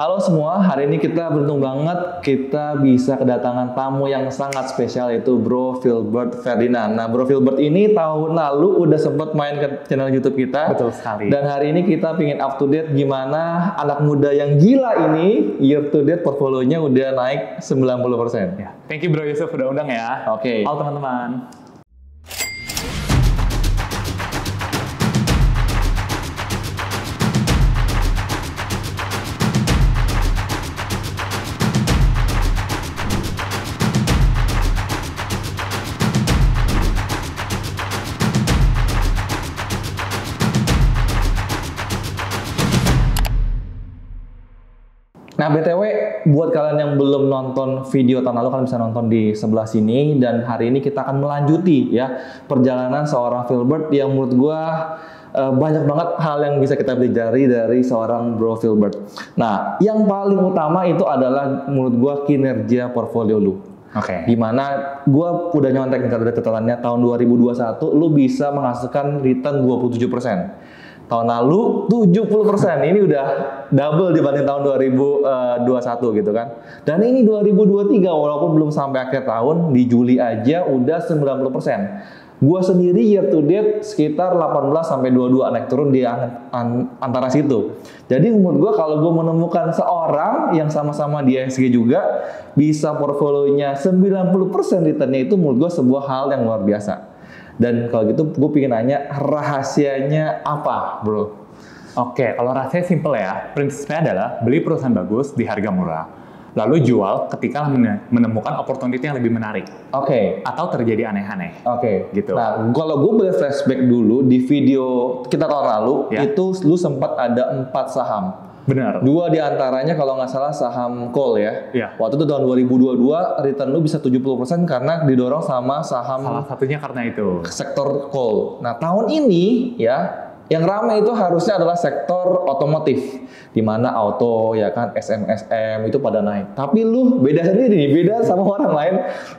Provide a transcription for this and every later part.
Halo semua, hari ini kita beruntung banget kita bisa kedatangan tamu yang sangat spesial yaitu Bro Filbert Ferdinand. Nah, Bro Filbert ini tahun lalu udah sempat main ke channel YouTube kita. Betul sekali. Dan hari ini kita pingin up to date gimana anak muda yang gila ini year to date portfolionya udah naik 90%. Ya. Thank you Bro Yusuf udah undang ya. Oke. Halo teman-teman. Nah, BTW, buat kalian yang belum nonton video tahun lalu, kalian bisa nonton di sebelah sini. Dan hari ini kita akan melanjuti ya perjalanan seorang Filbert yang menurut gua banyak banget hal yang bisa kita pelajari dari seorang Bro Filbert. Nah, yang paling utama itu adalah menurut gua kinerja portfolio lu. Oke. Dimana gua udah nyontek dari catatannya tahun 2021, lu bisa menghasilkan return 27%. Tahun lalu 70%, ini udah double dibanding tahun 2021 gitu kan. Dan ini 2023 walaupun belum sampai akhir tahun, di Juli aja udah 90%. Gua sendiri year to date sekitar 18 sampai 22 naik turun di antara situ. Jadi menurut gua kalau gua menemukan seorang yang sama-sama di ESG juga bisa portfolionya 90% returnnya, itu menurut gua sebuah hal yang luar biasa. Dan kalau gitu gue pengen nanya rahasianya apa, Bro? Oke, kalau rahasia simple ya. Prinsipnya adalah beli perusahaan bagus di harga murah. Lalu jual ketika menemukan opportunity yang lebih menarik. Oke. Atau terjadi aneh-aneh. Oke. Gitu. Nah, kalau gue boleh flashback dulu di video kita tahun lalu, Ya. itu lu sempat ada 4 saham. Benar. 2 diantaranya kalau nggak salah saham coal ya. Iya. Waktu itu tahun 2022 return lu bisa 70% karena didorong sama saham Salah satunya karena itu. sektor coal. Nah, tahun ini ya yang ramai itu harusnya adalah sektor otomotif, di mana auto ya kan SMSM itu pada naik. Tapi lu beda sendiri nih, beda sama orang lain.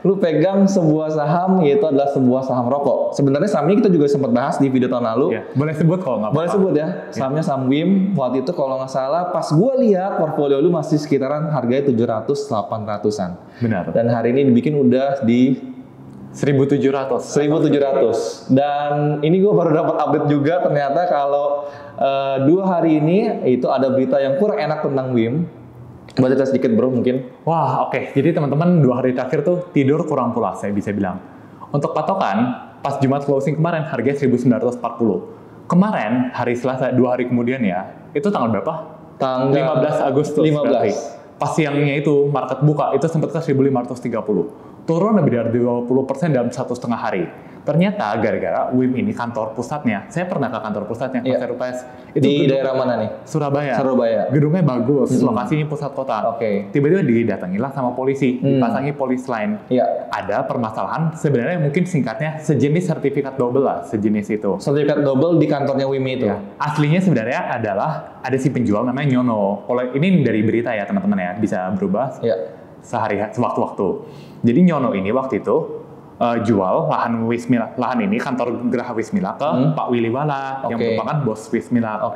Lu pegang sebuah saham, yaitu adalah sebuah saham rokok. Sebenarnya saham ini kita juga sempat bahas di video tahun lalu. Ya. Boleh sebut kalau nggak apa-apa. Boleh sebut ya, sahamnya saham WIM. Waktu itu kalau nggak salah, pas gue lihat portfolio lu masih sekitaran harganya 700-800an. Benar. Dan hari ini dibikin udah di 1.700. Dan ini gue baru dapat update juga ternyata kalau 2 hari ini itu ada berita yang kurang enak tentang WIM. Baca cerita sedikit bro mungkin. Wah, oke. Jadi teman-teman 2 hari terakhir tuh tidur kurang pulas, saya bisa bilang. Untuk patokan, pas Jumat closing kemarin harganya 1.940. Kemarin hari Selasa 2 hari kemudian ya, itu tanggal berapa? Tanggal 15 Agustus. 15. Berarti. Pas siangnya itu market buka itu sempat ke 1.530. Turun lebih dari 20% dalam 1,5 hari. Ternyata gara-gara WIM ini kantor pusatnya, saya pernah ke kantor pusatnya, Pasar UPS. Itu di daerah mana nih? Surabaya. Surabaya. Gedungnya bagus, lokasinya pusat kota. Oke. Tiba-tiba didatangilah sama polisi, dipasangi polis line. Iya. Ada permasalahan, sebenarnya mungkin singkatnya sejenis sertifikat double lah, sejenis itu. Sertifikat double di kantornya WIM itu. Ya. Aslinya sebenarnya adalah ada si penjual namanya Nyono. Kalau ini dari berita ya teman-teman ya, bisa berubah Iya. sewaktu-waktu. Jadi Nyono ini waktu itu jual lahan ini kantor Geraha Wismila ke Pak Willy Wala yang merupakan bos Wismila.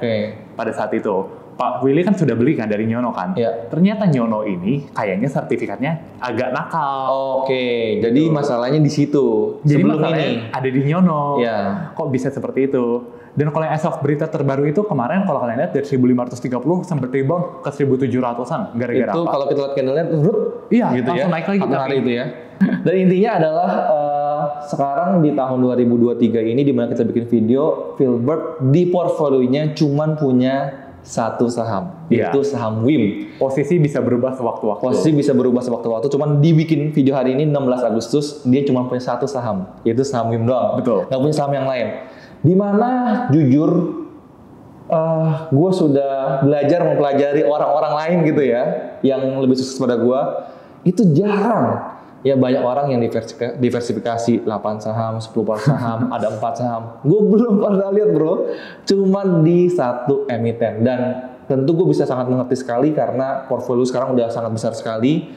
Pada saat itu Pak Willy kan sudah beli kan dari Nyono kan. Ternyata Nyono ini kayaknya sertifikatnya agak nakal. Jadi masalahnya di situ. Jadi sebelum masalahnya ini ada di Nyono. Iya. Kok bisa seperti itu? Dan kalau yang as of berita terbaru itu kemarin kalau kalian lihat dari 1.530 sempat rebound ke 1.700-an gara-gara itu apa? kalau kita lihat candle-nya Iya, gitu langsung ya. naik lagi. Satu hari itu ya. Dan intinya adalah sekarang di tahun 2023 ini di mana kita bikin video, Filbert di portfolionya cuman punya 1 saham, yaitu saham WIM. Posisi bisa berubah sewaktu-waktu. Posisi bisa berubah sewaktu-waktu. Cuman dibikin video hari ini 16 Agustus, dia cuma punya 1 saham, yaitu saham WIM doang. Betul. Nggak punya saham yang lain. Dimana jujur gue sudah belajar mempelajari orang-orang lain gitu ya, yang lebih sukses pada gue, itu jarang. Ya banyak orang yang diversifikasi 8 saham, 10 saham, ada 4 saham. Gue belum pernah lihat bro, cuman di 1 emiten. Dan tentu gue bisa sangat mengerti sekali karena portfolio sekarang udah sangat besar sekali.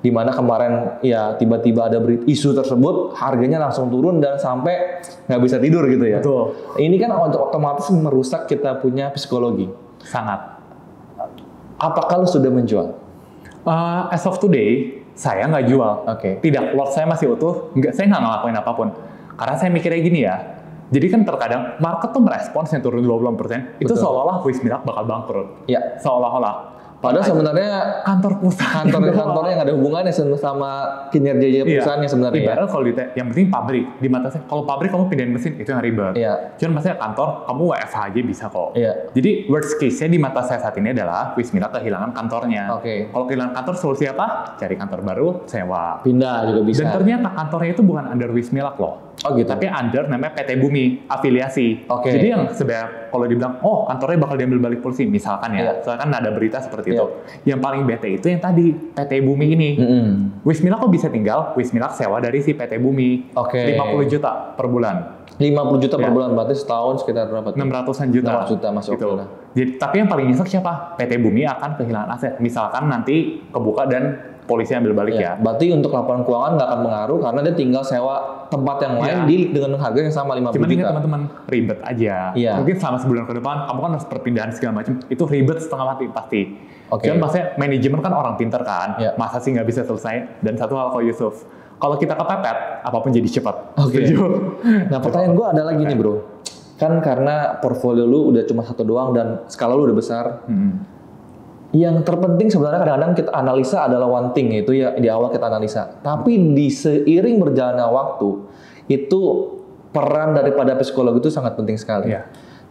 Dimana kemarin ya tiba-tiba ada isu tersebut, harganya langsung turun dan sampai nggak bisa tidur gitu ya. Betul. Ini kan otomatis merusak kita punya psikologi. Sangat. Apakah lu sudah menjual? As of today, saya nggak jual. Tidak, lot saya masih utuh. Saya nggak ngelakuin apapun. Karena saya mikirnya gini ya. Jadi kan terkadang market tuh merespons yang turun 20%, itu seolah-olah Wismilak bakal bangkrut. Ya. Seolah-olah. Padahal sebenarnya kantor pusat, kantornya yang ada hubungannya sama kinerja perusahaannya sebenarnya. Ibarat kalau yang penting pabrik di mata saya. Kalau pabrik kamu pindahin mesin itu yang ribet. Cuman maksudnya kantor kamu WFH aja bisa kok. Jadi worst case-nya di mata saya saat ini adalah Wismilak kehilangan kantornya. Kalau kehilangan kantor solusi apa? Cari kantor baru, sewa. Pindah juga bisa. Dan ternyata kantornya itu bukan under Wismilak loh. Tapi under namanya PT Bumi, afiliasi. Jadi yang sebenarnya kalau dibilang, kantornya bakal diambil balik polisi, misalkan ya. Soalnya kan ada berita seperti itu. Yang paling bete itu yang tadi, PT Bumi ini. Wismilak kok bisa tinggal? Wismilak sewa dari si PT Bumi. 50 juta per bulan. 50 juta per bulan, berarti setahun sekitar berapa? 600-an juta. 600 juta masuk gitu. Jadi, tapi yang paling nyesek siapa? PT Bumi akan kehilangan aset. Misalkan nanti kebuka dan polisi ambil balik ya. Berarti untuk laporan keuangan nggak akan mengaruh karena dia tinggal sewa tempat yang lain dengan harga yang sama 50 juta. Cuman ingat teman-teman, ribet aja. Mungkin selama sebulan ke depan, kamu kan harus perpindahan segala macam. Itu ribet setengah mati pasti. Cuman maksudnya manajemen kan orang pinter kan. Masa sih nggak bisa selesai? Dan satu hal kok Yusuf, kalau kita kepepet, apapun jadi cepat. Nah pertanyaan gue adalah gini bro. Kan karena portfolio lu udah cuma satu doang dan skala lu udah besar. Yang terpenting sebenarnya kadang-kadang kita analisa adalah one thing, yaitu ya di awal kita analisa. Tapi di seiring berjalannya waktu, itu peran daripada psikologi itu sangat penting sekali.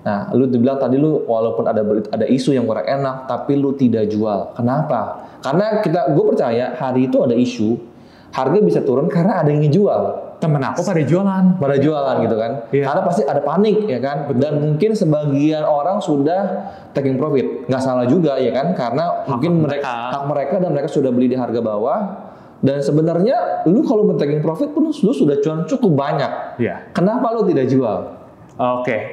Nah, lu bilang tadi lu walaupun ada isu yang kurang enak, tapi lu tidak jual. Kenapa? Karena gue percaya hari itu ada isu, harga bisa turun karena ada yang ngejual. Temen aku pada jualan gitu kan. Karena pasti ada panik ya kan. Dan mungkin sebagian orang sudah taking profit. Nggak salah juga ya kan, karena mungkin hak mereka dan mereka sudah beli di harga bawah. Dan sebenarnya lu kalau mau taking profit pun lu sudah cukup banyak. Kenapa lu tidak jual?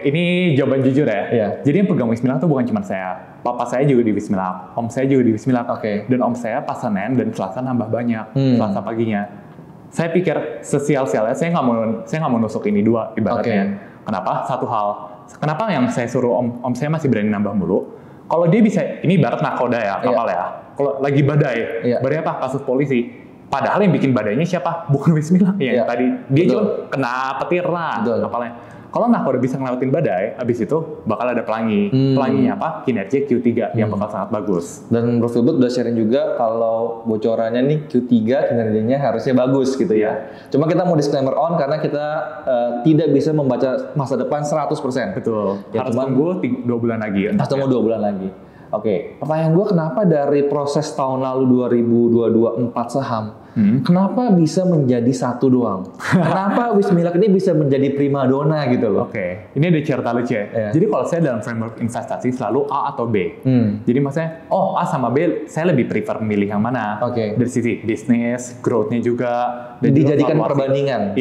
Ini jawaban jujur ya. Jadi yang pegang Wismilak tuh bukan cuma saya. Papa saya juga di Wismilak, om saya juga di Wismilak. Dan om saya pas Senin dan Selasa nambah banyak, Selasa paginya. Saya pikir sesial-sialnya, saya nggak mau nusuk ini dua ibaratnya. Kenapa? Satu hal. Kenapa yang saya suruh om saya masih berani nambah mulu? Kalau dia bisa, ini ibarat nakoda ya, kapal ya. Kalau lagi badai apa? Kasus polisi. Padahal yang bikin badainya siapa? Bukan Wismilak ya. Tadi dia cuma kena petir lah kapalnya. Kalau nakoda bisa ngelewatin badai, habis itu bakal ada pelangi. Pelanginya apa? Kinerja Q3 yang bakal sangat bagus. Dan Bro Philbert udah sharing juga kalau bocorannya nih Q3 kinerjanya harusnya bagus gitu ya. Cuma kita mau disclaimer on karena kita tidak bisa membaca masa depan 100%. Betul. Harus tunggu 2 bulan lagi. Harus tunggu 2 bulan lagi. Pertanyaan gue, kenapa dari proses tahun lalu 2022 4 saham, kenapa bisa menjadi satu doang? Kenapa Wismilak ini bisa menjadi primadona gitu loh? Ini ada cerita lucu ya. Jadi kalau saya dalam framework investasi selalu A atau B. Jadi maksudnya, A sama B, saya lebih prefer memilih yang mana. Dari sisi bisnis, growth-nya juga. Dan dijadikan perbandingan?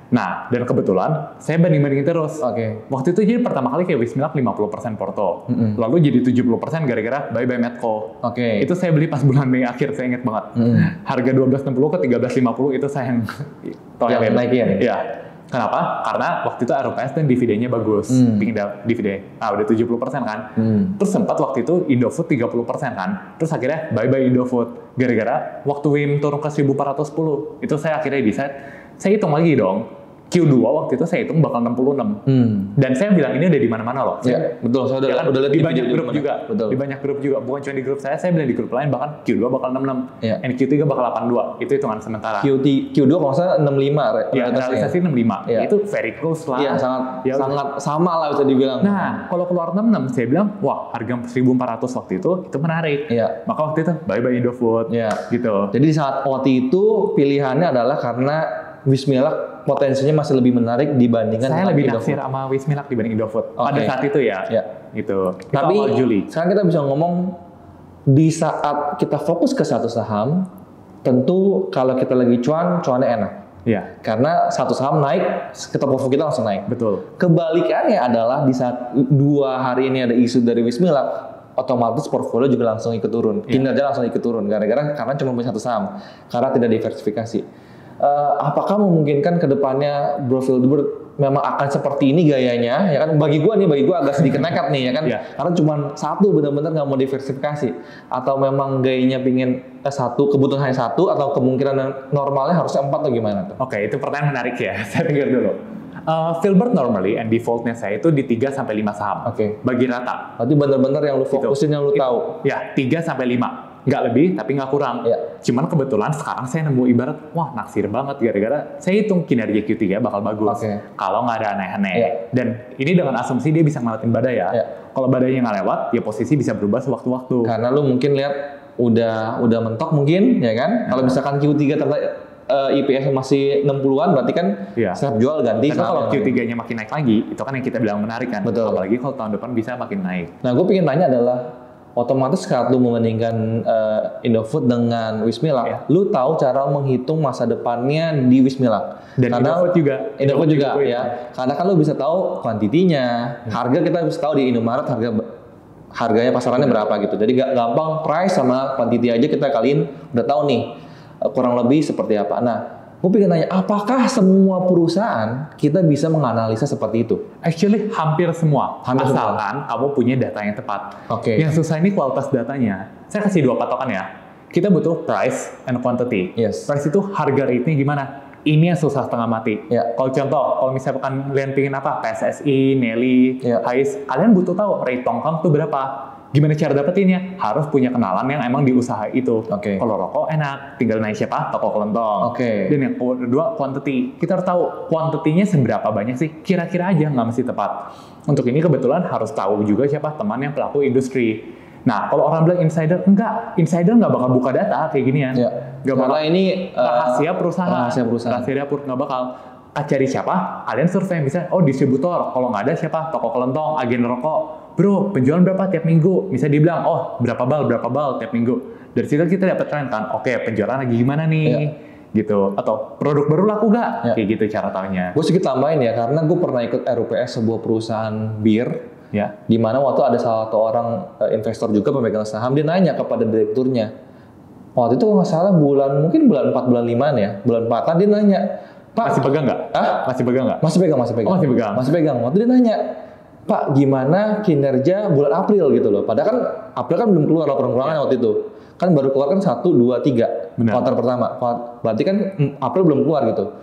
Nah, dan kebetulan saya banding-bandingin terus. Waktu itu jadi pertama kali kayak Wismilak 50% porto. Lalu jadi 70% gara-gara bye-bye Medco. Itu saya beli pas bulan Mei akhir, saya ingat banget. Harga 12.60 ke 13.50 itu saya yang naikin. Kenapa? Karena waktu itu ROPS dan dividennya bagus. Pingin dividen. Udah 70% kan. Terus sempat waktu itu Indofood 30% kan. Terus akhirnya bye-bye Indofood. Gara-gara waktu WIM turun ke 1410. Itu saya akhirnya decide, saya hitung lagi dong. Q2 waktu itu saya hitung bakal 66. Dan saya bilang ini udah di mana-mana loh. Betul. Saya udah lihat di banyak grup juga. Di banyak grup juga. Bukan cuma di grup saya bilang di grup lain bahkan Q2 bakal 66. And Q3 bakal 82. Itu hitungan sementara. Q2 kalau nggak salah 65. Realisasi 65. Itu very close lah. Sangat sama lah bisa dibilang. Nah, kalau keluar 66, saya bilang, wah harga 1.400 waktu itu menarik. Maka waktu itu bye-bye Indofood. Gitu. Jadi di saat waktu itu pilihannya adalah karena Wismilak potensinya masih lebih menarik dibandingkan saya lebih naksir sama Wismilak dibanding Indofood pada saat itu ya. Gitu. Tapi sekarang kita bisa ngomong di saat kita fokus ke satu saham, tentu kalau kita lagi cuannya enak. Karena satu saham naik, portfolio kita langsung naik. Betul. Kebalikannya adalah di saat 2 hari ini ada isu dari Wismilak, otomatis portfolio juga langsung ikut turun. Kinerja langsung ikut turun karena cuma punya satu saham, karena tidak diversifikasi. Apakah memungkinkan ke depannya Bro Philbert memang akan seperti ini gayanya, ya kan? Bagi gua agak sedikit nekat nih, ya kan? Karena cuma satu, benar-benar nggak mau diversifikasi, atau memang gayanya pingin satu, kebutuhan hanya satu, atau kemungkinan normalnya harusnya 4 atau gimana tuh? Oke, itu pertanyaan menarik ya. Saya pikir dulu. Filbert normally and defaultnya saya itu di 3 sampai 5 saham. Bagi rata. Berarti benar-benar yang lu fokusin, yang lu tahu. Ya, 3 sampai 5. Nggak lebih, tapi nggak kurang. Cuman kebetulan sekarang saya nemu ibarat, wah naksir banget gara-gara saya hitung kinerja Q3 bakal bagus. Kalau nggak ada aneh-aneh. Dan ini dengan asumsi dia bisa ngelewatin badai ya. Kalau badainya nggak lewat, ya posisi bisa berubah sewaktu-waktu. Karena lu mungkin lihat udah mentok mungkin, ya kan? Kalau misalkan Q3 IPS masih 60-an, berarti kan siap jual ganti. Tapi kalau Q3-nya makin naik lagi, itu kan yang kita bilang menarik kan. Betul. Apalagi kalau tahun depan bisa makin naik. Nah, gue pengen tanya adalah, otomatis saat lu membandingkan Indofood dengan Wismilak, lu tahu cara menghitung masa depannya di Wismilak. Dan Indofood juga ya. Karena kan lu bisa tahu kuantitinya, harga kita bisa tahu di Indomaret harganya pasarannya berapa gitu. Jadi gak gampang price sama quantity aja kita kaliin udah tahu nih kurang lebih seperti apa. Nah, gue pengen tanya, apakah semua perusahaan kita bisa menganalisa seperti itu? Actually, hampir semua. Asalkan kamu punya data yang tepat. Yang susah ini kualitas datanya. Saya kasih 2 patokan ya. Kita butuh price and quantity. Price itu harga rate-nya gimana? Ini yang susah setengah mati. Kalau contoh, kalau misalkan kalian pingin apa? PSSI, Nelly, Hais, kalian butuh tahu rate tongkang itu berapa. Gimana cara dapetinnya? Harus punya kenalan yang emang di usaha itu. Kalau rokok enak, tinggal naik siapa? Toko kelontong. Dan yang kedua, quantity. Kita harus tahu quantity-nya seberapa banyak sih? Kira-kira aja, nggak mesti tepat. Untuk ini kebetulan harus tahu juga siapa teman yang pelaku industri. Nah, kalau orang bilang insider, insider nggak bakal buka data kayak ginian. Karena ini rahasia perusahaan. Rahasia dapur, nggak bakal. Cari siapa? Kalian survei bisa. Oh, distributor. Kalau nggak ada siapa? Toko kelontong, agen rokok. Bro, penjualan berapa tiap minggu? Bisa dibilang, oh berapa bal tiap minggu. Dari situ kita dapat tren kan, oke penjualan lagi gimana nih? Gitu. Atau produk baru laku nggak? Kayak gitu cara taunya. Gue sedikit tambahin ya, karena gue pernah ikut RUPS sebuah perusahaan bir, di mana waktu ada salah satu orang investor juga pemegang saham, dia nanya kepada direkturnya. Waktu itu kalau nggak salah mungkin bulan 4, bulan 5 ya, bulan 4-an dia nanya, Pak, masih pegang nggak? Masih pegang. Oh, masih pegang. Waktu dia nanya, Pak, gimana kinerja bulan April gitu loh. Padahal kan April kan belum keluar laporan keuangannya waktu itu. Kan baru keluar kan 1, 2, 3 kuartal pertama. Berarti kan April belum keluar gitu.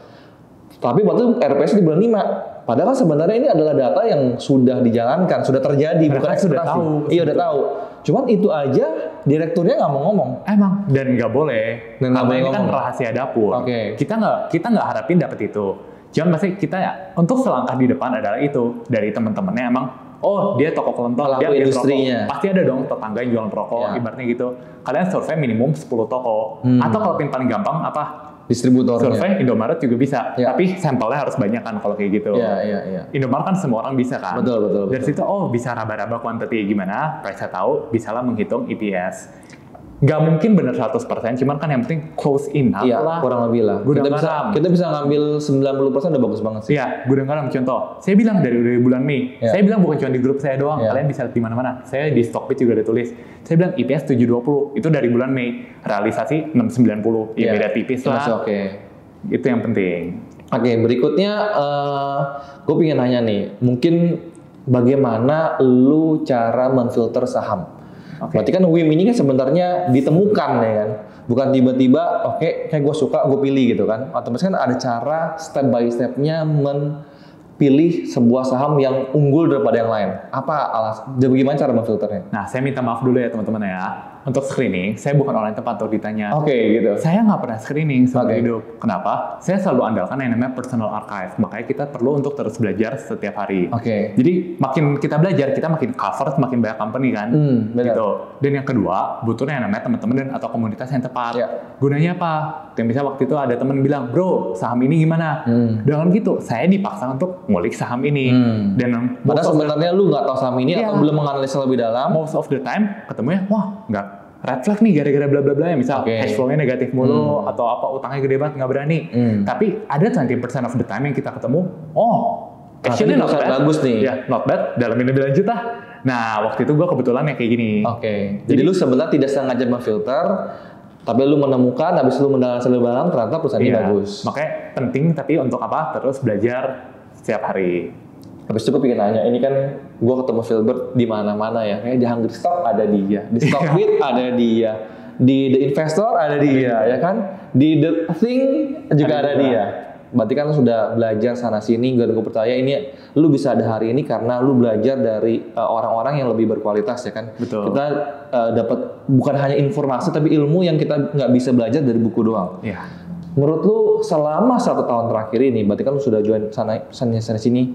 Tapi waktu RPS di bulan 5. Padahal kan sebenarnya ini adalah data yang sudah dijalankan, sudah terjadi, bukan ekspektasi. Iya, udah tahu. Cuman itu aja direkturnya nggak mau ngomong. Emang, dan nggak boleh. Karena ini kan rahasia dapur. Kita nggak harapin dapat itu. Cuman pasti kita untuk selangkah di depan adalah itu dari teman-temannya emang, oh dia toko kelontong, dia industrinya. Pasti ada dong tetangga yang jualan rokok, ibaratnya gitu. Kalian survei minimum 10 toko. Atau kalau paling gampang apa? Distributornya. Survei Indomaret juga bisa, tapi sampelnya harus banyak kan kalau kayak gitu. Indomaret kan semua orang bisa kan. Betul. Dari situ bisa raba-raba quantity gimana, price tahu, bisalah menghitung EPS. Nggak mungkin benar 100%, cuman kan yang penting close enough lah. Kurang lebih lah. Kita bisa ngambil 90% udah bagus banget sih. Iya, gudang garam contoh. Saya bilang dari bulan Mei. Saya bilang bukan cuma di grup saya doang, kalian bisa lihat di mana-mana. Saya di Stockbit juga ada tulis. Saya bilang IPS 720, itu dari bulan Mei. Realisasi 690, ya beda tipis lah. Itu yang penting. Berikutnya gue pengen nanya nih, mungkin bagaimana lu cara menfilter saham? Berarti kan WIM ini kan sebenarnya ditemukan ya kan, bukan tiba-tiba kayak gue suka gue pilih gitu kan. Otomatis kan ada cara step by stepnya pilih sebuah saham yang unggul daripada yang lain. Apa alasan? Bagaimana cara memfilternya? Nah, saya minta maaf dulu ya teman-teman ya. Untuk screening, saya bukan orang yang tepat untuk ditanya. Gitu. Saya nggak pernah screening selama hidup. Kenapa? Saya selalu andalkan yang namanya personal archive. Makanya kita perlu untuk terus belajar setiap hari. Jadi makin kita belajar, kita makin cover, makin banyak company kan. Gitu. Dan yang kedua, butuh yang namanya teman-teman dan atau komunitas yang tepat. Gunanya apa? Kayak misalnya waktu itu ada teman bilang, bro, saham ini gimana? Dengan gitu, saya dipaksa untuk ngulik saham ini. Dan padahal sebenarnya lu nggak tahu saham ini atau belum menganalisa lebih dalam. Most of the time ketemunya, wah nggak red flag nih gara-gara bla bla bla ya, misal cash flow-nya negatif mulu atau apa utangnya gede banget nggak berani. Tapi ada 20% of the time yang kita ketemu, actually not bad, bagus nih. Not bad, dalam ini lanjut lah. Nah waktu itu gue kebetulan yang kayak gini. Jadi lu sebenarnya tidak sengaja memfilter, tapi lu menemukan, habis lu mendalam ternyata perusahaan ini bagus. Makanya penting tapi untuk apa? Terus belajar setiap hari. Habis itu gue pengen nanya, ini kan gue ketemu Filbert di mana-mana ya, kayak di Hungry Stock ada dia, di Stockbit ada dia, di The Investor ada dia, ya kan, di The Thing juga ada dia. Berarti kan lu sudah belajar sana sini, gue percaya ini lu bisa ada hari ini karena lu belajar dari orang-orang yang lebih berkualitas ya kan. Betul. Kita dapat bukan hanya informasi tapi ilmu yang kita nggak bisa belajar dari buku doang. Iya. Menurut lu selama 1 tahun terakhir ini, berarti kan lu sudah join sana sini,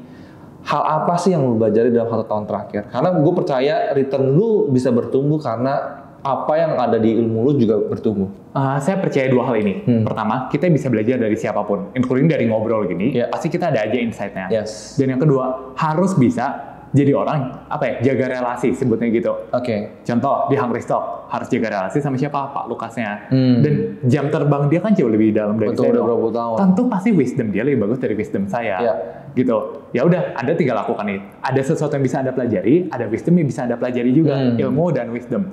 hal apa sih yang lu belajar dalam 1 tahun terakhir? Karena gue percaya return lu bisa bertumbuh karena apa yang ada di ilmu lu juga bertumbuh. Saya percaya 2 hal ini. Pertama, kita bisa belajar dari siapapun, including dari ngobrol gini. Pasti kita ada aja insight-nya. Yes. Dan yang kedua, harus bisa jadi orang jaga relasi, sebutnya gitu. Oke. Contoh di Hungry Stock harus jaga relasi sama siapa? Pak Lukasnya. Dan jam terbang dia kan jauh lebih dalam dari saya. Betul, udah berapa tahun. Tentu pasti wisdom dia lebih bagus dari wisdom saya. Gitu. Ya udah, Anda tinggal lakukan itu. Ada sesuatu yang bisa Anda pelajari, ada wisdom yang bisa Anda pelajari juga, ilmu dan wisdom.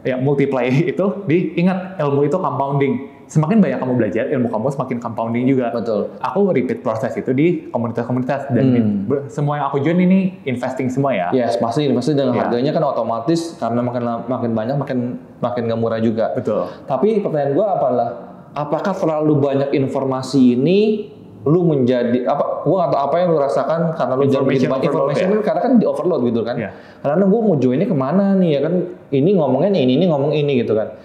Ya, multiply itu diingat, ilmu itu compounding. Semakin banyak kamu belajar, ilmu kamu semakin compounding juga. Betul. Aku repeat proses itu di komunitas-komunitas dan semua yang aku join ini investing semua ya. Yes, pasti investasi dengan harganya kan otomatis karena makin banyak makin nggak murah juga. Betul. Tapi pertanyaan gue adalah, apakah terlalu banyak informasi ini lu menjadi apa? Gue nggak tahu apa yang lu rasakan karena lu jadi information karena kan di overload gitu kan. Karena gue mau joinnya kemana nih ya kan? Ini ngomongnya ini ngomong ini gitu kan.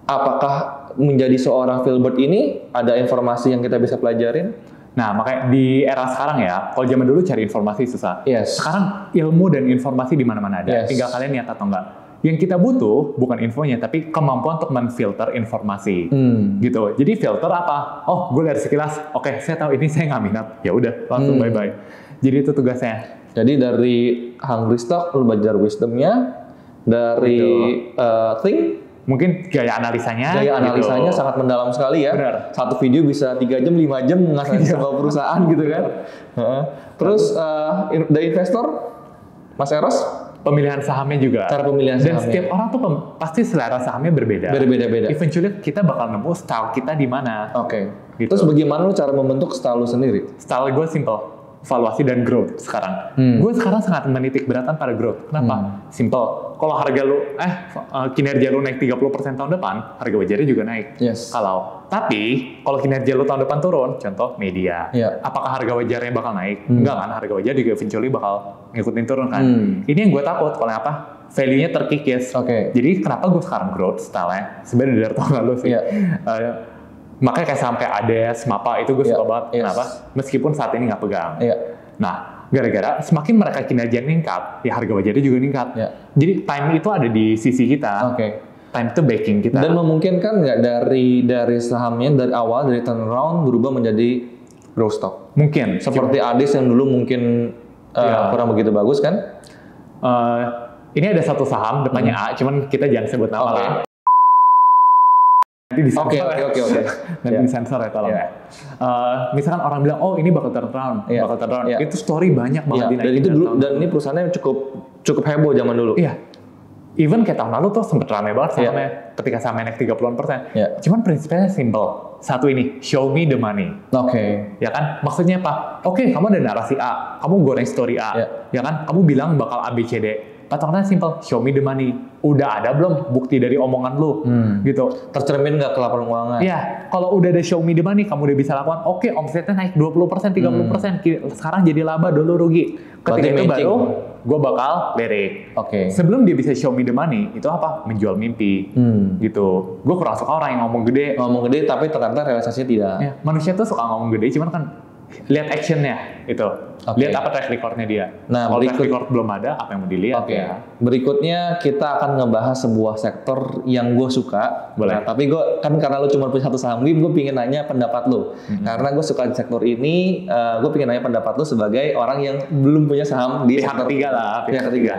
Apakah menjadi seorang Filbert ini ada informasi yang kita bisa pelajarin? Nah, makanya di era sekarang ya, kalau zaman dulu cari informasi susah. Yes. Sekarang ilmu dan informasi di mana-mana ada. Yes. Tinggal kalian niat atau enggak. Yang kita butuh bukan infonya, tapi kemampuan untuk menfilter informasi. Gitu. Jadi filter apa? Oh, gue lihat sekilas. Oke, saya tahu ini saya nggak minat. Ya udah, langsung bye-bye. Jadi itu tugasnya. Jadi dari Hungry Stock lu belajar wisdomnya, dari Think mungkin gaya analisanya gitu. Sangat mendalam sekali ya. Benar. Satu video bisa 3 jam, 5 jam mengasih sebuah perusahaan gitu kan. Terus The Investor, Mas Eros? Pemilihan sahamnya juga. Cara pemilihan sahamnya. Dan setiap orang tuh pasti selera sahamnya berbeda. Beda-beda. Eventually kita bakal nemu style kita di mana. Oke. Gitu. Terus bagaimana lu cara membentuk style lu sendiri? Style gue simple. Valuasi dan growth sekarang. Gue sekarang sangat menitik beratan pada growth. Kenapa? Simple. Kalau harga lu, kinerja lu naik 30% tahun depan, harga wajarnya juga naik. Yes. Tapi kalau kinerja lu tahun depan turun, contoh media, apakah harga wajarnya bakal naik? Enggak kan, harga wajar juga eventually bakal ngikutin turun kan. Ini yang gue takut, kalau apa? Value-nya terkikis. Jadi kenapa gue sekarang growth style-nya? Sebenarnya dari tahun lalu sih. Makanya kayak sampai ADES, MAPA itu gue suka banget. Kenapa? Meskipun saat ini nggak pegang. Nah, gara-gara semakin mereka kinerja meningkat, ya harga wajarnya juga meningkat. Jadi time itu ada di sisi kita. Time itu backing kita. Dan memungkinkan nggak dari sahamnya dari awal dari turnaround berubah menjadi growth stock? Mungkin. Seperti ADES yang dulu mungkin kurang begitu bagus kan? Ini ada satu saham depannya A, cuman kita jangan sebut nama lah. Nanti disensor nanti disensor ya tolong ya. Misalkan orang bilang oh ini bakal turnaround, itu story banyak banget dinaikin. Dan ini perusahaannya cukup heboh zaman dulu. Even kayak tahun lalu tuh sempet rame banget sahamnya ketika sahamnya naik 30%. Cuman prinsipnya simple. Satu ini, show me the money. Ya kan? Maksudnya apa? Kamu ada narasi A, kamu goreng story A. Ya kan? Kamu bilang bakal A, B, C, D. Patokannya simple, show me the money. Udah ada belum bukti dari omongan lu? Gitu. Tercermin nggak ke laporan keuangan? Iya, kalau udah ada show me the money, kamu udah bisa lakukan, omsetnya naik 20%, 30%, sekarang jadi laba, dulu rugi. Ketika itu baru, gue bakal lirik. Sebelum dia bisa show me the money, itu apa? Menjual mimpi. Gitu. Gue kurang suka orang yang ngomong gede. Tapi ternyata realisasinya tidak. Manusia tuh suka ngomong gede, cuman kan lihat actionnya itu. Lihat apa track recordnya dia. Nah, kalau track record belum ada, apa yang mau dilihat ya. Berikutnya kita akan ngebahas sebuah sektor yang gue suka. Boleh. Nah, tapi gue kan karena lu cuma punya satu saham WIM, gue pengen nanya pendapat lu. Karena gue suka di sektor ini, gue pengen nanya pendapat lu sebagai orang yang belum punya saham di pihak ketiga lah. Pihak ketiga.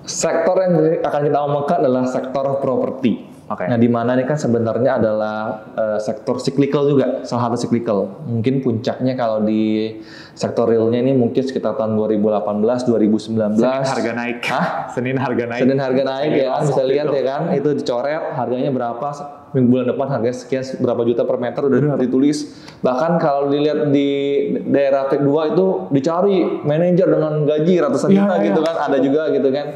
Sektor yang akan kita omongkan adalah sektor properti. Okay. Nah, di mana ini kan sebenarnya adalah sektor cyclical juga, salah satu cyclical. Mungkin puncaknya kalau di sektor realnya ini mungkin sekitar tahun 2018, 2019. Senin harga naik. Hah? Senin harga naik. Senin harga naik ya kan, bisa lihat ya kan, itu dicoret harganya berapa, bulan depan harganya sekian berapa juta per meter udah ditulis. Bahkan kalau dilihat di daerah Tek 2 itu dicari manajer dengan gaji ratusan juta gitu kan, ada juga gitu kan.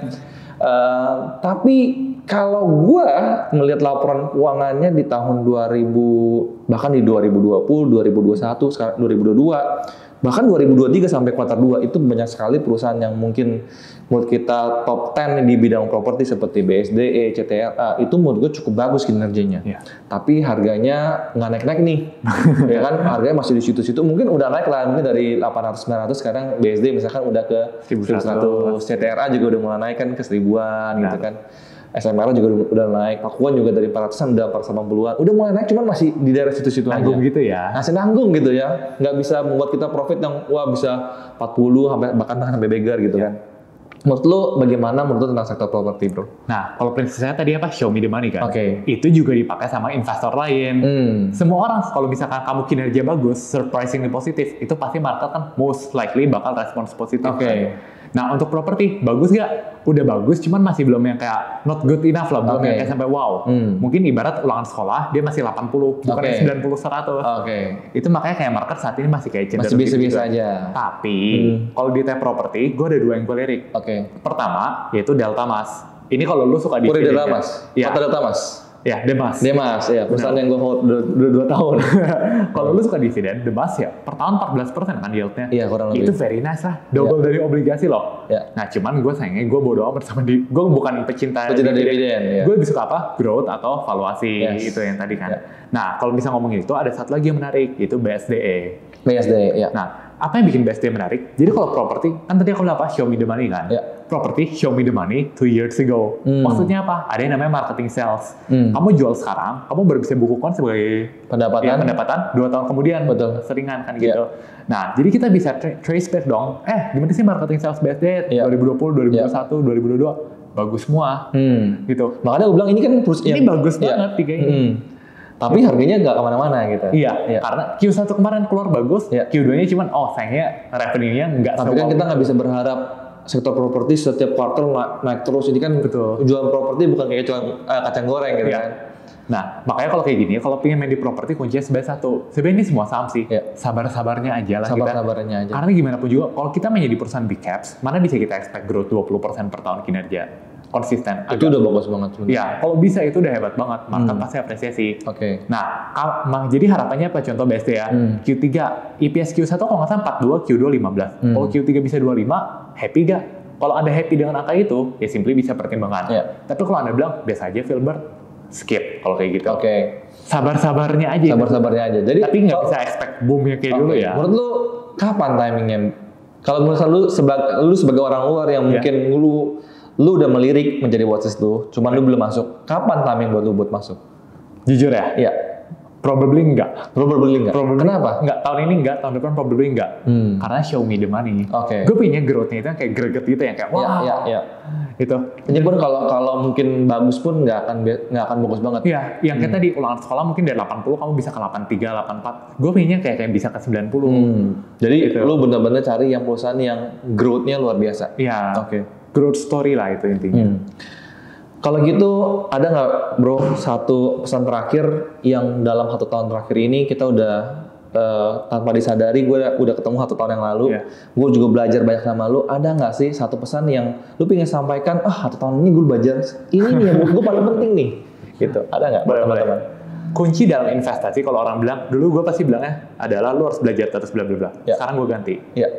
Tapi kalau gua melihat laporan keuangannya di tahun 2000, bahkan di 2020, 2021, sekarang 2022, bahkan 2023 sampai kuartal 2 itu banyak sekali perusahaan yang mungkin menurut kita top 10 di bidang properti seperti BSDE, CTRA itu menurut gue cukup bagus kinerjanya. Tapi harganya nggak naik-naik nih, ya kan? Harganya masih di situ-situ. Mungkin udah naik lah, mungkin dari 800-900 sekarang BSD misalkan udah ke 1100, CTRA juga udah mulai naik kan ke 1000-an gitu kan. SMR juga udah naik, Pakuan juga dari 400-an udah 480-an, udah mulai naik cuman masih di daerah situ-situ aja. Nanggung gitu ya? Masih nanggung gitu ya, nggak bisa membuat kita profit yang wah bisa 40 bahkan sampai beggar gitu kan. Menurut lo bagaimana menurut lo tentang sektor properti, bro? Nah, kalau prinsipnya tadi apa? Show me the money kan? Itu juga dipakai sama investor lain. Semua orang kalau misalkan kamu kinerja bagus, surprisingly positif, itu pasti market kan most likely bakal respons positif. Kan? Nah, untuk properti bagus nggak? Udah bagus, cuman masih belum yang kayak not good enough lah, belum yang kayak sampai wow. Mungkin ibarat ulangan sekolah dia masih 80, bukan 90, 100. Itu makanya kayak market saat ini masih kayak cenderung masih biasa-biasa aja. Tapi kalau di type properti, gue ada 2 yang gue lirik. Pertama yaitu Delta Mas. Ini kalau lu suka di Delta Mas. Kota Delta Mas. Ya, Demas ya, perusahaan yang gue hold udah 2 tahun. Kalau lu suka dividen, Demas ya, per tahun 14% kan yieldnya. Iya, kurang lebih. Itu very nice lah, double dari obligasi loh. Nah, cuman gue sayangnya gue bodo amat sama gue bukan pecinta dividen. Gue lebih suka apa? Growth atau valuasi, itu yang tadi kan. Nah, kalau bisa ngomongin itu, ada satu lagi yang menarik, itu BSDE. BSDE, ya. Nah, apa yang bikin BSDE menarik? Jadi kalau properti, kan tadi aku bilang apa? Show me the money kan? Properti, show me the money 2 years ago. Maksudnya apa? Ada yang namanya marketing sales. Kamu jual sekarang, kamu baru bisa bukukan sebagai pendapatan 2 tahun kemudian. Betul. Seringan kan gitu. Nah, jadi kita bisa trace back dong. Gimana sih marketing sales BSDE 2020, 2021, 2022? Bagus semua. Gitu. Makanya gue bilang ini kan ini bagus banget 3 ini. Tapi harganya nggak kemana-mana gitu. Iya, karena Q1 kemarin keluar bagus, Q2-nya cuman sayangnya revenue-nya nggak. Tapi kan kita nggak bisa berharap sektor properti setiap quarter naik terus. Ini kan jualan properti bukan kayak jualan kacang goreng gitu kan. Nah, makanya kalau kayak gini, kalau pengen main di properti kuncinya sebenarnya satu. Sebenarnya ini semua saham sih. Sabar-sabarnya aja lah Sabar-sabarnya aja. Karena gimana pun juga, kalau kita main di perusahaan big caps, mana bisa kita expect growth 20% per tahun kinerja? Konsisten. Itu udah bagus banget sebenarnya. Ya, kalau bisa itu udah hebat banget. Market pasti apresiasi. Nah, jadi harapannya apa? Contoh BSD ya. Q3, EPS Q1 kalau nggak salah 42, Q2 15. Kalau Q3 bisa 25, happy gak? Kalau Anda happy dengan angka itu, ya simply bisa pertimbangkan. Tapi kalau Anda bilang, biasa aja Filbert, skip kalau kayak gitu. Sabar-sabarnya aja. Sabar-sabarnya aja. Jadi, tapi nggak bisa expect boomnya kayak dulu ya. Menurut lu, kapan timingnya? Kalau menurut lu sebagai orang luar yang mungkin lu udah melirik menjadi watchlist lu, cuman lu belum masuk. Kapan timing buat lu masuk? Jujur ya? Iya. Probably enggak. Kenapa? Enggak, tahun ini enggak, tahun depan probably enggak. Karena show me the money. Gue punya growth-nya itu yang kayak greget gitu yang kayak wah. Iya. Itu. Jadi pun kalau mungkin bagus pun nggak akan bagus banget. Iya, yang kayak tadi ulangan sekolah mungkin dari 80 kamu bisa ke 83, 84. Gue pengennya kayak bisa ke 90. Jadi lu bener-bener cari yang perusahaan yang growth-nya luar biasa. Iya. Growth story lah itu intinya. Kalau gitu ada nggak bro satu pesan terakhir yang dalam 1 tahun terakhir ini kita udah tanpa disadari gue udah ketemu 1 tahun yang lalu, gue juga belajar banyak sama lu. Ada nggak sih satu pesan yang lu pengen sampaikan? 1 tahun ini gue belajar ini nih yang gue paling penting nih. Gitu. Ada nggak teman-teman? Kunci dalam investasi kalau orang bilang dulu gue pasti bilangnya adalah lu harus belajar terus bla bla bla. Sekarang gue ganti.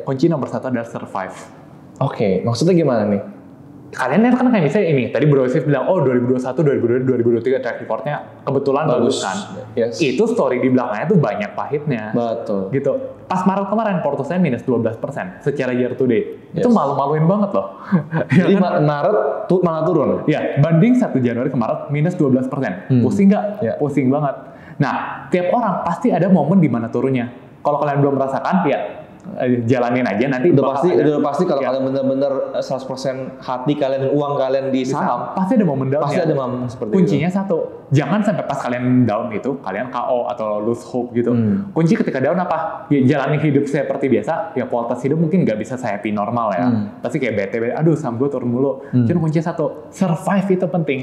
Kunci nomor 1 adalah survive. Maksudnya gimana nih? Kalian lihat kan kayak misalnya ini, tadi Bro Yosef bilang, 2021, 2022, 2023 track record-nya kebetulan bagus kan. Itu story di belakangnya tuh banyak pahitnya. Betul. Gitu. Pas Maret kemarin, Portosnya minus 12% secara year to date. Itu malu-maluin banget loh. Jadi Maret malah turun? Iya, banding 1 Januari ke Maret minus 12%. Pusing nggak? Pusing banget. Nah, tiap orang pasti ada momen di mana turunnya. Kalau kalian belum merasakan, ya jalanin aja nanti udah pasti kalau kalian benar-benar 100% hati kalian dan uang kalian di saham, pasti ada momen down. Pasti ada momen seperti kuncinya itu. Satu, jangan sampai pas kalian down itu kalian KO atau lose hope gitu. Kunci ketika down apa? Ya, jalani hidup seperti biasa. Ya kualitas hidup mungkin nggak bisa saya happy normal ya. Pasti kayak bete, aduh saham gue turun mulu. Cuma kuncinya satu, survive itu penting.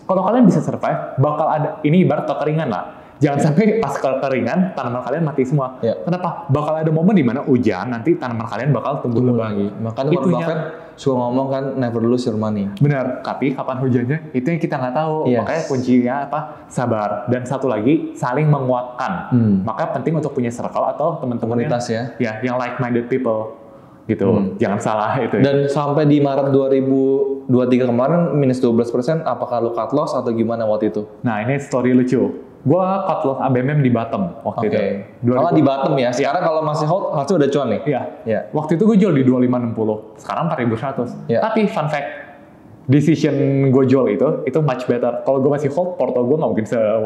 Kalau kalian bisa survive, bakal ada, ini ibarat kekeringan lah. Jangan sampai pas kekeringan tanaman kalian mati semua. Kenapa? Bakal ada momen di mana hujan, nanti tanaman kalian bakal tumbuh lagi. Makanya Warren Buffett suka ngomong kan, never lose your money. Benar. Tapi kapan hujannya? Itu yang kita nggak tahu. Makanya kuncinya apa? Sabar. Dan satu lagi, saling menguatkan. Maka penting untuk punya circle atau teman-teman yang like-minded people. Gitu. Jangan salah itu. Dan sampai di Maret 2023 kemarin minus 12%, apakah lu cut loss atau gimana waktu itu? Nah, ini story lucu. Gua cut loss ABMM di bottom waktu itu. Kalau di bottom ya. Sekarang kalau masih hold, harusnya udah cuan nih. Iya. Waktu itu gue jual di 2560. Sekarang 4100. Tapi fun fact, decision gue jual itu much better. Kalau gue masih hold, porto gue nggak mungkin sekarang.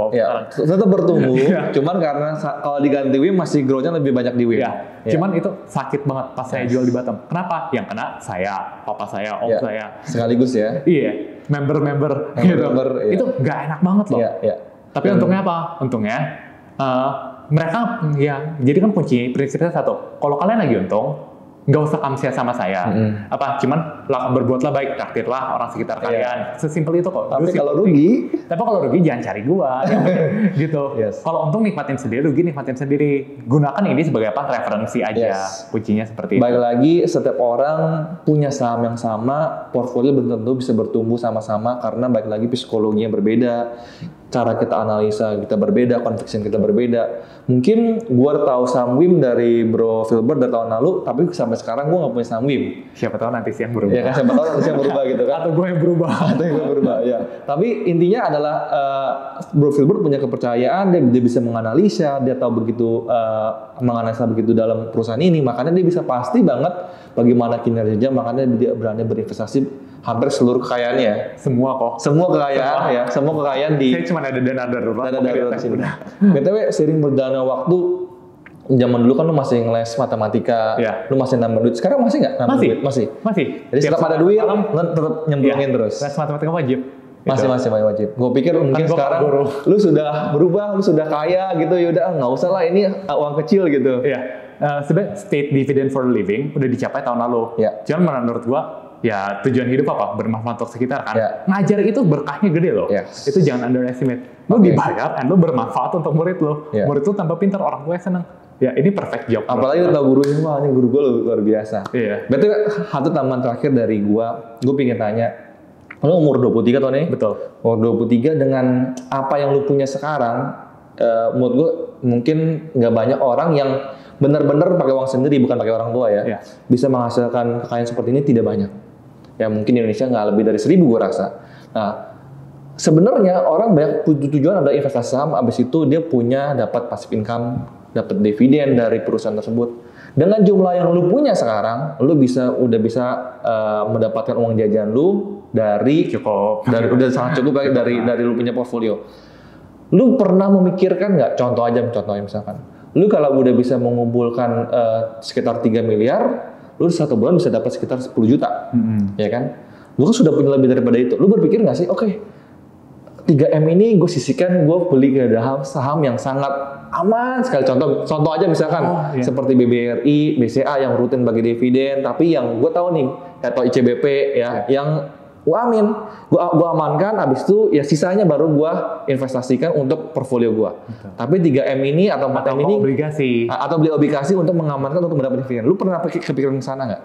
Tetap bertumbuh. Cuman karena kalau diganti WIM masih growth-nya lebih banyak di WIM. Cuman itu sakit banget pas saya jual di bottom. Kenapa? Yang kena saya, papa saya, om saya. Sekaligus ya. Iya. Member gitu. Itu nggak enak banget loh. Tapi untungnya apa? Untungnya mereka jadi kan kunci prinsipnya satu. Kalau kalian lagi untung, nggak usah kamsia sama saya. Cuman berbuatlah baik, traktirlah orang sekitar kalian. Sesimpel itu kok. Tapi kalau rugi jangan cari gua. Gitu. Kalau untung nikmatin sendiri, rugi nikmatin sendiri. Gunakan ini sebagai apa? Referensi aja. Kuncinya seperti itu. Baik lagi, setiap orang punya saham yang sama, portfolio belum tentu bisa bertumbuh sama-sama karena baik lagi psikologinya berbeda. Cara kita analisa kita berbeda, conviction kita berbeda. Mungkin gua tahu saham WIM dari Bro Filbert dari tahun lalu, tapi sampai sekarang gua nggak punya saham WIM. Siapa tahu nanti siang berubah. Ya kan, siapa tahu nanti siang berubah gitu kan. Atau gue yang berubah. Ya. Tapi intinya adalah Bro Filbert punya kepercayaan, dia bisa menganalisa, dia tahu begitu menganalisa begitu dalam perusahaan ini, makanya dia bisa pasti banget bagaimana kinerja, makanya dia berani berinvestasi hampir seluruh kekayaannya. Semua kekayaan di. Saya cuma ada dana darurat di sini. BTW sering berjalannya waktu, zaman dulu kan lu masih ngeles matematika, lu masih nambah duit. Sekarang masih nggak? Masih. Jadi setiap ada duit, lu tetap nyemplungin terus. Les matematika wajib. Masih wajib. Gue pikir mungkin sekarang lu sudah berubah, lu sudah kaya gitu, yaudah nggak usah lah, ini uang kecil gitu. Sebenarnya state dividend for living udah dicapai tahun lalu. Cuman menurut gua, ya tujuan hidup apa? Bermanfaat untuk sekitar kan. Ngajar itu berkahnya gede loh. Itu jangan underestimate. Lu dibayar dan lu bermanfaat untuk murid lu. Murid lu tambah pintar, orang tua seneng. Ya ini perfect job. Apalagi lu tau gurunya, wah ini guru gue luar biasa. Berarti satu tambahan terakhir dari gue pengen tanya, lu umur 23 tahun ini? Betul. Umur 23 dengan apa yang lu punya sekarang, menurut gue mungkin nggak banyak orang yang benar-benar pakai uang sendiri, bukan pakai orang tua ya, bisa menghasilkan kekayaan seperti ini tidak banyak. Ya mungkin di Indonesia nggak lebih dari 1000 gue rasa. Nah, sebenarnya orang banyak tujuan ada investasi saham, abis itu dia punya dapat passive income, dapat dividen dari perusahaan tersebut. Dengan jumlah yang lu punya sekarang, lu udah bisa mendapatkan uang jajan lu udah sangat cukup dari lu punya portfolio. Lu pernah memikirkan nggak? Contohnya misalkan, lu kalau udah bisa mengumpulkan sekitar 3 miliar, lu satu bulan bisa dapat sekitar 10 juta, ya kan? Lu kan sudah punya lebih daripada itu. Lu berpikir nggak sih, oke, 3M ini gue sisihkan, gue beli ke saham yang sangat aman sekali. Contoh aja misalkan seperti BBRI, BCA yang rutin bagi dividen, tapi yang gue tahu nih, atau ICBP yang gue amankan, abis itu ya sisanya baru gue investasikan untuk portfolio gue. Tapi 3M ini atau 4M ini obligasi atau beli obligasi untuk mengamankan untuk mendapat dividen. Lu pernah kepikiran ke sana nggak?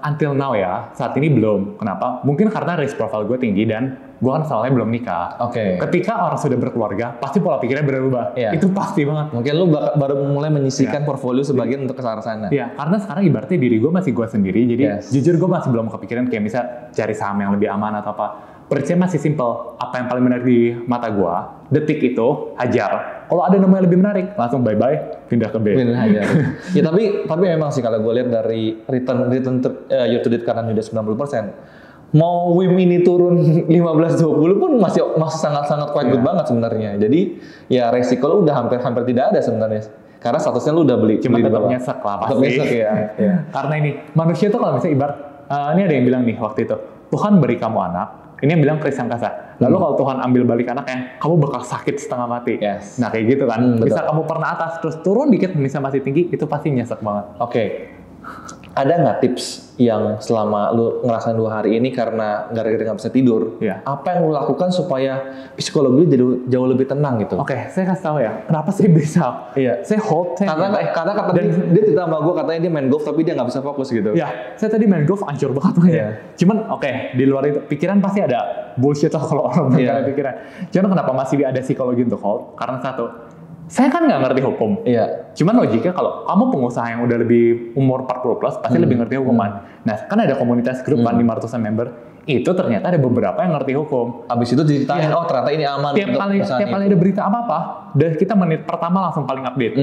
Until now ya, saat ini belum. Kenapa? Mungkin karena risk profile gue tinggi dan gue kan soalnya belum nikah. Ketika orang sudah berkeluarga, pasti pola pikirnya berubah. Itu pasti banget. Mungkin lu baru mulai menyisihkan portfolio sebagian untuk ke arah sana. Iya, karena sekarang ibaratnya diri gue masih gue sendiri. Jadi jujur gue masih belum kepikiran kayak misal cari saham yang lebih aman atau apa. Percaya masih simple. Apa yang paling menarik di mata gue, detik itu hajar. Kalau ada nama yang lebih menarik, langsung bye-bye, pindah ke B. Hajar. Ya tapi memang sih kalau gue lihat dari return year to date karena udah 90%. Mau WIM ini turun 15-20 pun masih sangat-sangat quite good banget sebenarnya. Jadi ya resiko lu udah hampir tidak ada sebenarnya. Karena statusnya lu udah beli. Cuma beli tetap nyesek lah pasti. Tetap nyesek ya. Karena ini manusia tuh kalau misalnya ibarat ini ada yang bilang nih waktu itu, Tuhan beri kamu anak. Ini yang bilang Chris Angkasa. Lalu kalau Tuhan ambil balik anaknya, kamu bakal sakit setengah mati. Yes. Nah kayak gitu kan. Bisa kamu pernah atas terus turun dikit, bisa masih tinggi, itu pasti nyesek banget. Oke. Ada nggak tips yang selama lu ngerasain 2 hari ini karena gara-gara nggak bisa tidur? Iya. Apa yang lu lakukan supaya psikologi lu jadi jauh lebih tenang gitu? Oke, saya kasih tahu ya. Kenapa saya bisa? Iya. Saya hold. Karena kata dia cerita sama gue katanya dia main golf tapi dia nggak bisa fokus gitu. Ya, saya tadi main golf hancur banget tuh ya. Cuman di luar itu pikiran pasti ada bullshit lah kalau orang berkata pikiran. Cuman kenapa masih ada psikologi untuk hold? Karena satu, saya kan nggak ngerti hukum. Iya. Cuman logiknya kalau kamu pengusaha yang udah lebih umur 40 plus pasti lebih ngerti hukuman. Nah, kan ada komunitas grup kan 500-an member. Itu ternyata ada beberapa yang ngerti hukum. Habis itu diceritain, oh ternyata ini aman. Tiap kali ada berita apa-apa, dan kita menit pertama langsung paling update.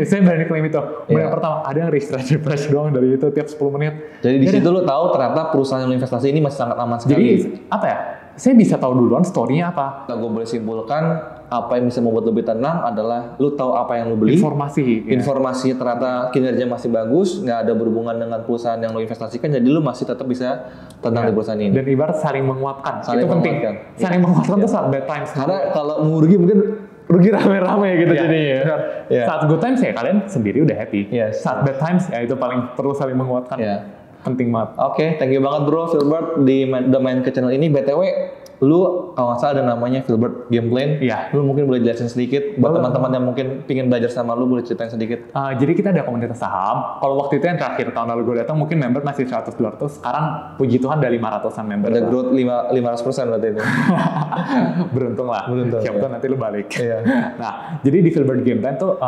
Saya berani klaim itu. Menit pertama, ada yang refresh doang dari itu tiap 10 menit. Jadi di situ lu tahu ternyata perusahaan yang investasi ini masih sangat aman sekali. Jadi apa ya? Saya bisa tahu duluan story-nya apa. Gue boleh simpulkan, apa yang bisa membuat lebih tenang adalah lu tahu apa yang lu beli. Informasinya ternyata kinerja masih bagus, nggak ada berhubungan dengan perusahaan yang lu investasikan, jadi lu masih tetap bisa tenang di perusahaan ini. Dan ibarat saling menguatkan. Itu penting. Saling menguatkan tuh saat bad times. Karena kalau mau rugi mungkin rugi rame-rame gitu jadinya. Saat good times ya kalian sendiri udah happy. Saat bad times ya itu paling perlu saling menguatkan. Penting banget. Oke, thank you banget bro Philbert udah main ke channel ini. BTW, lu kalau nggak salah ada namanya Philbert Game Plan. Iya. Lu mungkin boleh jelasin sedikit buat teman-teman yang mungkin pingin belajar sama lu, boleh ceritain sedikit. Jadi kita ada komunitas saham. Kalau waktu itu yang terakhir tahun lalu gue datang mungkin member masih 100-200. Sekarang puji Tuhan ada 500-an member. Ada growth 500% berarti itu. Beruntung lah. Siapa tahu nanti lu balik. Iya. Nah, jadi di Philbert Game Plan tuh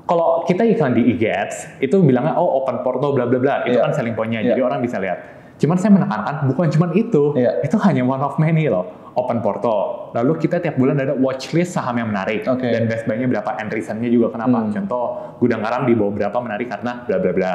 kalau kita iklan di IG Ads, itu bilangnya, oh open portal bla bla bla, itu kan selling point-nya, jadi orang bisa lihat. Cuman saya menekankan, bukan cuma itu hanya one of many loh, open portal. Lalu kita tiap bulan ada watchlist saham yang menarik, dan best buy-nya berapa, and reason-nya juga kenapa. Contoh, Gudang Garam di bawah berapa menarik karena bla bla bla.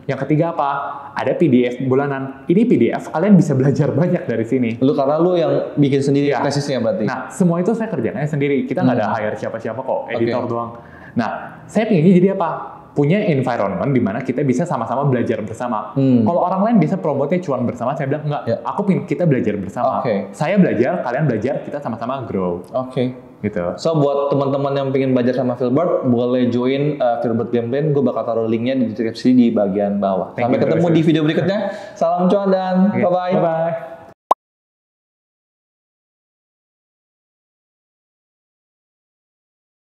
Yang ketiga apa? Ada PDF bulanan. Ini PDF, kalian bisa belajar banyak dari sini. Karena lu yang bikin sendiri tesisnya berarti? Nah, semua itu saya kerjaannya sendiri. Kita nggak ada hire siapa-siapa kok, editor doang. Nah, saya pinginnya jadi apa? Punya environment di mana kita bisa sama-sama belajar bersama. Kalau orang lain bisa promote cuan bersama, saya bilang enggak. Aku pingin kita belajar bersama. Saya belajar, kalian belajar, kita sama-sama grow. Gitu. So buat teman-teman yang pengen belajar sama Philbert, boleh join Philbert Game Plan. Gue bakal taruh linknya di deskripsi di bagian bawah. Sampai ketemu di video berikutnya. Salam cuan dan bye-bye.